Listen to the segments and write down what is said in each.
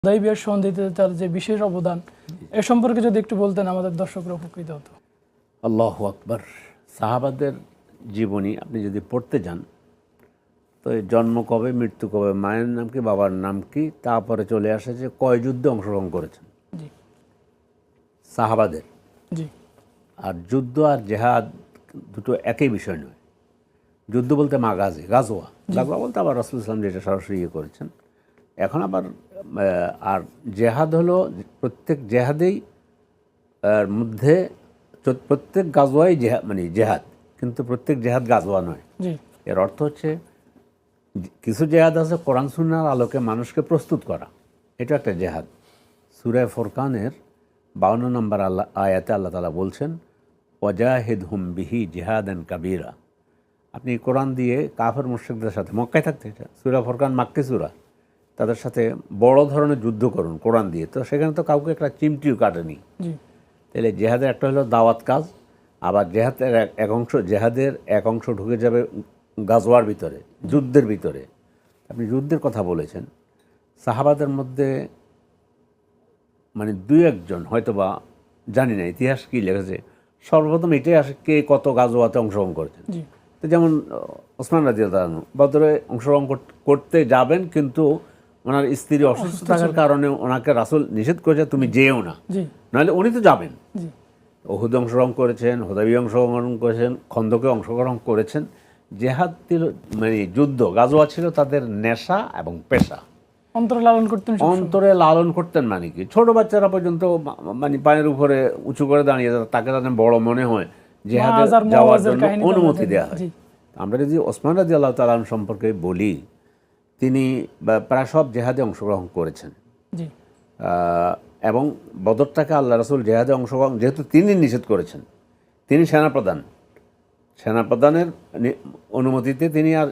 হুদাইবিয়ার সন্ধিতে তার যে বিশেষ অবদান এ সম্পর্কে যদি একটু বলতেন আমাদের দর্শকরা উপকৃত হতো। আল্লাহু আকবার। সাহাবাদের জীবনী আপনি যদি পড়তে যান তো এই জন্ম কবে, মৃত্যু কবে, মায়ের নাম কি, বাবার নাম কি, তারপরে চলে আসে যে কয় যুদ্ধে অংশগ্রহণ করেছেন জি সাহাবাদের। জি আর যুদ্ধ আর জেহাদ দুটো একই বিষয় নয়। যুদ্ধ বলতে মাগাজি, গাজোয়া, গাজোয়া বলতে আবার রাসূল সাল্লাল্লাহু আলাইহি ওয়াসাল্লাম যেটা সরাসরি করেছেন। এখন আবার আর জেহাদ হলো প্রত্যেক জেহাদেই মধ্যে প্রত্যেক গাজোয়াই জেহাদ, মানে জেহাদ, কিন্তু প্রত্যেক জেহাদ গাজোয়া নয়। জি এর অর্থ হচ্ছে কিছু জেহাদ আছে কোরআন সুন্নাহর আলোকে মানুষকে প্রস্তুত করা, এটা একটা জেহাদ। সূরা ফুরকানের 52 নম্বর আয়াতে আল্লাহ তাআলা বলছেন ওয়াজাহিদহুম বিহি জিহাদান কাবীরা। আপনি কোরআন দিয়ে কাফের মুশরিকদের সাথে, মক্কায় থাকতে, এটা সূরা ফুরকান মাক্কি সূরা, তাদের সাথে বড় ধরনের যুদ্ধ করুন কোরআন দিয়ে। তো সেখানে তো কাউকে একটা চিমটিও কাটেনি। জি তাহলে জেহাদের একটা হলো দাওয়াত কাজ, আবার জেহাদের এক অংশ, জেহাদের এক অংশ ঢুকে যাবে গাজওয়ার ভিতরে, যুদ্ধের ভিতরে। আপনি যুদ্ধের কথা বলেছেন, সাহাবাদের মধ্যে মানে দুই একজন হয়তো বা, জানি না ইতিহাস কী লেগেছে, সর্বপ্রথম এটাই আসে কে কত গাজওয়াতে অংশগ্রহণ করেছেন। জি তো যেমন ওসমান রাদিয়াল্লাহু আনহু বদরে অংশগ্রহণ করতে যাবেন, কিন্তু ওনার স্ত্রী অসুস্থ থাকার কারণে ওনাকে রাসূল নিষেধ করেছে তুমি যেও না, জি নাহলে উনি তো যাবেন। জি উহুদে অংশগ্রহণ করেছেন, হুদাইবিয়ায় অংশগ্রহণ করেছেন, খন্দকে অংশগ্রহণ করেছেন। জেহাদ ছিল মানে যুদ্ধ, গাজওয়া ছিল তাদের নেশা এবং পেশা। অন্তরে লালন করতেন সবসময়। অন্তরে লালন করতেন, মানে কি ছোট বাচ্চারা পর্যন্ত মানে পায়ের উপরে উঁচু করে দাঁড়িয়ে তাকে তাদের বড় মনে হয়, জেহাদে মাআজ আর যাওয়ার মুআওয়াজের জন্য কাহিনী তো আমরা অনুমতি জানি। দেওয়া হয়। জি আমরা যদি ওসমান রাদিয়াল্লাহু তাআলা আনহু সম্পর্কে বলি, তিনি প্রায় সব জেহাদে অংশগ্রহণ করেছেন। জি এবং বদরটাকে আল্লাহ রাসূল জেহাদে অংশগ্রহণ, যেহেতু তিনি নিষেধ করেছেন, তিনি সেনাপ্রধানের অনুমতিতে তিনি আর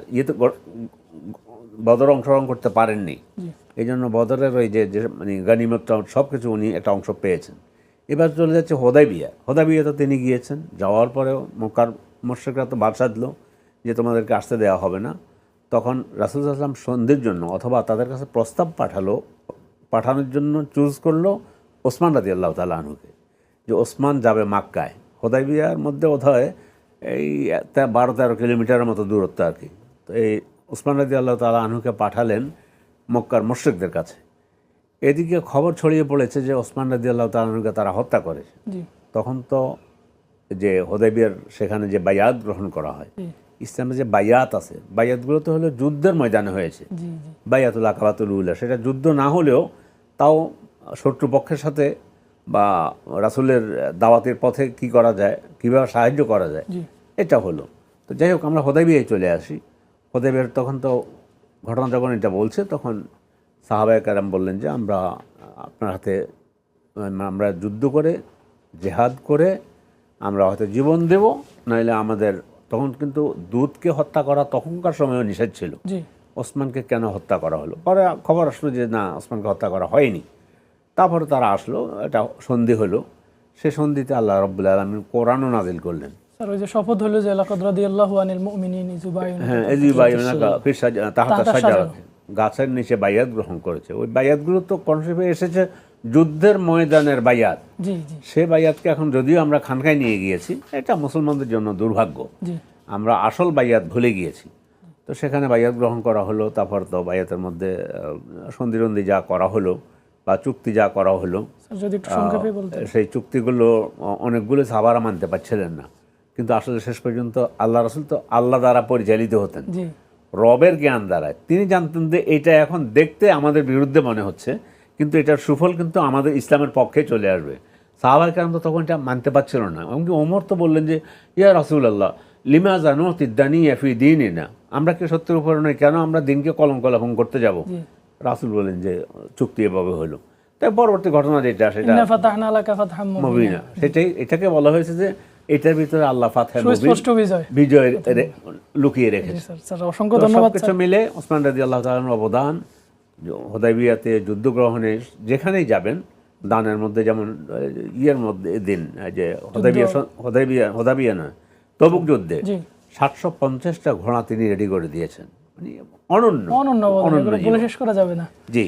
বদর অংশগ্রহণ করতে পারেননি। জি এই জন্য বদরের ওই যে মানে গনিমত সব কিছু উনি একটা অংশ পেয়েছেন। এবার চলে যাচ্ছে হোদাইবিয়া তো তিনি গিয়েছেন, যাওয়ার পরেও মক্কার মুশরিকরা তো বাদ সাধলো যে তোমাদেরকে আসতে দেওয়া হবে না। তখন রাসূল সাল্লাল্লাহু আলাইহি ওয়াসাল্লাম সন্ধির জন্য অথবা তাদের কাছে প্রস্তাব পাঠানোর জন্য চুজ করলো ওসমান রাদিয়াল্লাহু তাআলা আনহুকে, যে ওসমান যাবে মাক্কায়। হোদাইবিয়ার মধ্যে বোধহয় এই 12-13 কিলোমিটারের মতো দূরত্ব আর কি। তো এই ওসমান রাদিয়াল্লাহু তাআলা আনহুকে পাঠালেন মক্কার মুশরিকদের কাছে। এদিকে খবর ছড়িয়ে পড়েছে যে ওসমান রাদিয়াল্লাহু তাআলা আনহুকে তারা হত্যা করেছে। জি তখন তো যে হোদাইবিয়ার সেখানে যে বায়াত গ্রহণ করা হয়, জি ইসলামে যে বায়াত আছে, বায়াতগুলো তো হলো যুদ্ধের ময়দানে হয়েছে। জি জি বায়াতুল আকাবাতুল উলা, সেটা যুদ্ধ না হলেও তাও শত্রুপক্ষের সাথে বা রাসূলের দাওয়াতের পথে কি করা যায়, কীভাবে সাহায্য করা যায়, জি এটা হলো। তো যাই হোক, আমরা হোদাইবিয়ায় চলে আসি। হোদাইবিয়ার তখন তো ঘটনা যখন এটা বলছে, তখন সাহাবায়ে কেরাম বললেন যে আমরা আপনার হাতে, আমরা যুদ্ধ করে জেহাদ করে আমরা হয়তো জীবন দেব, নইলে আমাদের, তখন কিন্তু দূতকে হত্যা করা তখনকার সময়ও নিষেধ ছিল। জি ওসমানকে কেন হত্যা করা হলো? পরে খবর আসলো যে না, ওসমানকে হত্যা করা হয়নি। তারপরে তারা আসলো, এটা সন্ধি হলো। সে সন্ধিতে আল্লাহ রাব্বুল আলামিন কোরআনও নাজিল করলেন। স্যার ওই যে শপথ হলো যে লাকাদ রাদিয়াল্লাহু আনিল মুমিনিন ইয ইউবাইয়ুনাকা হ্যাঁ, এযুবাইয়ুনাকা ফি তাহতা শাজারাতিন, গাছের নিচে বায়াত গ্রহণ করেছে। ওই বায়াতগুলো তো কনসেপ্টে এসেছে যুদ্ধের ময়দানের বায়াত। জি জি সে বায়াতকে এখন যদিও আমরা খানকায় নিয়ে গিয়েছি, এটা মুসলমানদের জন্য দুর্ভাগ্য, জি আমরা আসল বায়াত ভুলে গিয়েছি। তো সেখানে বায়াত গ্রহণ করা হলো। তারপর তো বায়াতের মধ্যে সন্ধিরন্ধি যা করা হলো বা চুক্তি যা করা হলো, স্যার যদি একটু সংক্ষেপে বলতেন। সেই চুক্তিগুলো অনেকগুলো সাহাবারা মানতে পারছিলেন না, কিন্তু আসলে শেষ পর্যন্ত আল্লাহ রাসূল তো আল্লাহ দ্বারা পরিচালিত হতেন, জি রবের জ্ঞান দ্বারা। তিনি জানতেন যে এটা এখন দেখতে আমাদের বিরুদ্ধে মনে হচ্ছে, কিন্তু এটার সুফল কিন্তু আমাদের ইসলামের পক্ষে চলে আসবে। সাহাবায়ে কেরাম তো তখন এটা মানতে পারছিল না। এমনকি ওমর তো বললেন যে ইয়া রাসূলুল্লাহ লিমাযা নুতিদ্দানিয়া ফি দীনিনা, আমরা কি সত্যের উপরে নয়, কেন আমরা দিনকে কলঙ্কলাপন করতে যাব? জি রাসূল বলেন যে চুক্তি এভাবে হলো। তাই পরবর্তী ঘটনা যেটা, সেটা ইন্না ফাতাহনা লাকা ফাতহাম মুবিনা, মুবিনা, এটাকে বলা হয়েছে যে এটার ভিতরে আল্লাহ ফাতহে মুবিন, সুস্পষ্ট বিজয়। বিজয় লুকিয়ে জি রেখেছে। স্যার স্যার অসংখ্য ধন্যবাদ সবকিছু স্যার। মিলে ওসমান রাদিয়াল্লাহু তাআলার অবদান, হোদাইবিয়াতে যুদ্ধ গ্রহণে যেখানেই যাবেন, দানের মধ্যে যেমন ইয়ের মধ্যে দিন যে হোদাইবিয়া নয়, তবুক যুদ্ধে জি 750টা ঘোড়া তিনি রেডি করে দিয়েছেন। মানে অনন্য অনন্য বলেন, এগুলো বলে শেষ করা যাবে না। জি।